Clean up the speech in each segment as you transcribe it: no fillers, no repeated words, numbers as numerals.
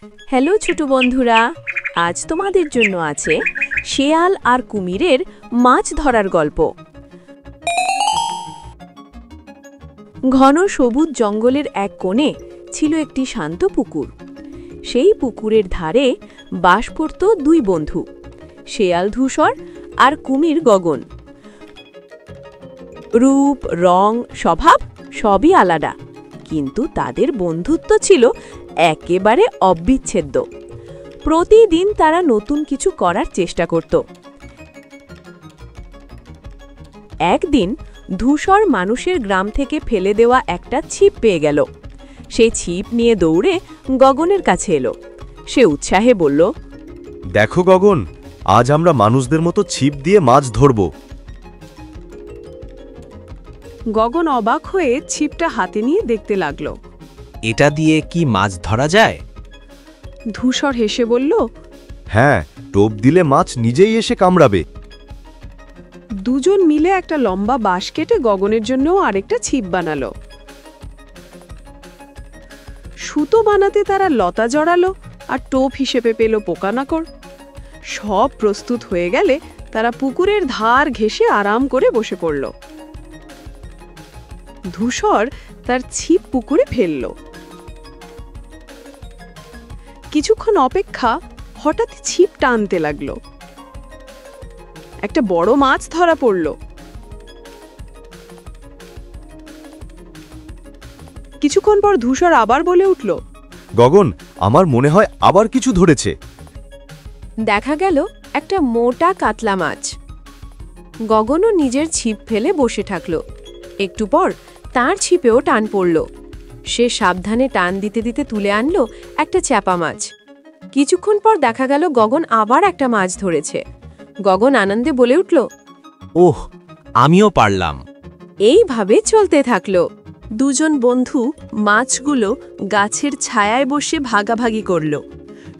Hello ছোট বন্ধুরা, আজ তোমাদের জন্য আছে শেয়াল আর কুমিরের মাছ ধরার গল্প। ঘন সবুজ জঙ্গলের এক কোণে ছিল একটি শান্ত পুকুর। সেই পুকুরের ধারে বাস করত দুই বন্ধু, শেয়াল ধূসর আর কুমির গগন। রূপ, রং, স্বভাব সবই আলাদা, কিন্তু তাদের বন্ধুত্ব ছিল একেবারে অবিচ্ছেদ্য। প্রতিদিন তারা নতুন কিছু করার চেষ্টা করত। একদিন ধূসর মানুষের গ্রাম থেকে ফেলে দেওয়া একটা ছিপ পেয়ে গেল। সেই ছিপ নিয়ে দৌড়ে গগনের কাছে এলো। সে উৎসাহে বলল, দেখো গগন, আজ আমরা মানুষদের মতো ছিপ দিয়ে মাছ ধরব। গগন অবাক হয়ে ছিপটা হাতে নিয়ে দেখতে লাগল। এটা দিয়ে কি মাছ ধরা যায়? ধূসর হেসে বলল, হ্যাঁ, টোপ দিলে মাছ নিজেই এসে কামড়াবে। দুজন মিলে একটা লম্বা বাঁশ কেটে গগনের জন্য আরেকটা ছিপ বানালো। সুতো বানাতে তারা লতা জড়ালো আর টোপ হিসেবে পেল পোকামাকড়। সব প্রস্তুত হয়ে গেলে তারা পুকুরের ধার ঘেঁষে আরাম করে বসে পড়ল। ধূসর তার ছিপ পুকুরে ফেলল। কিছুক্ষণ অপেক্ষা, হঠাৎ ছিপ টানতে লাগলো। একটা বড় মাছ ধরা পড়ল। কিছুক্ষণ পর ধূসর আবার বলে উঠল, গগন, আমার মনে হয় আবার কিছু ধরেছে। দেখা গেল একটা মোটা কাতলা মাছ। গগনও নিজের ছিপ ফেলে বসে থাকল। একটু পর তার ছিপেও টান পড়ল। সে সাবধানে টান দিতে দিতে তুলে আনলো একটা চ্যাপা মাছ। কিছুক্ষণ পর দেখা গেল গগন আবার একটা মাছ ধরেছে। গগন আনন্দে বলে উঠল, ওহ, আমিও পারলাম। এইভাবে চলতে থাকলো। দুজন বন্ধু মাছগুলো গাছের ছায়ায় বসে ভাগাভাগি করল।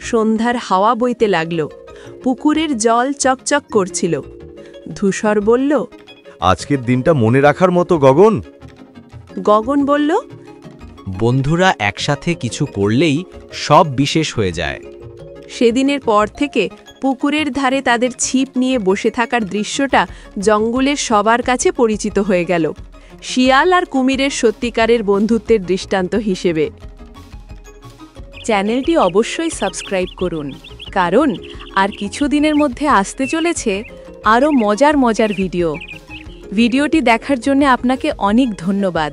সন্ধ্যার হাওয়া বইতে লাগল। পুকুরের জল চকচক করছিল। ধূসর বলল, আজকের দিনটা মনে রাখার মতো গগন। গগন বলল, বন্ধুরা একসাথে কিছু করলেই সব বিশেষ হয়ে যায়। সেদিনের পর থেকে পুকুরের ধারে তাদের ছিপ নিয়ে বসে থাকার দৃশ্যটা জঙ্গলের সবার কাছে পরিচিত হয়ে গেল, শিয়াল আর কুমিরের সত্যিকারের বন্ধুত্বের দৃষ্টান্ত হিসেবে। চ্যানেলটি অবশ্যই সাবস্ক্রাইব করুন, কারণ আর কিছুদিনের মধ্যে আসতে চলেছে আরও মজার ভিডিওটি দেখার জন্য আপনাকে অনেক ধন্যবাদ।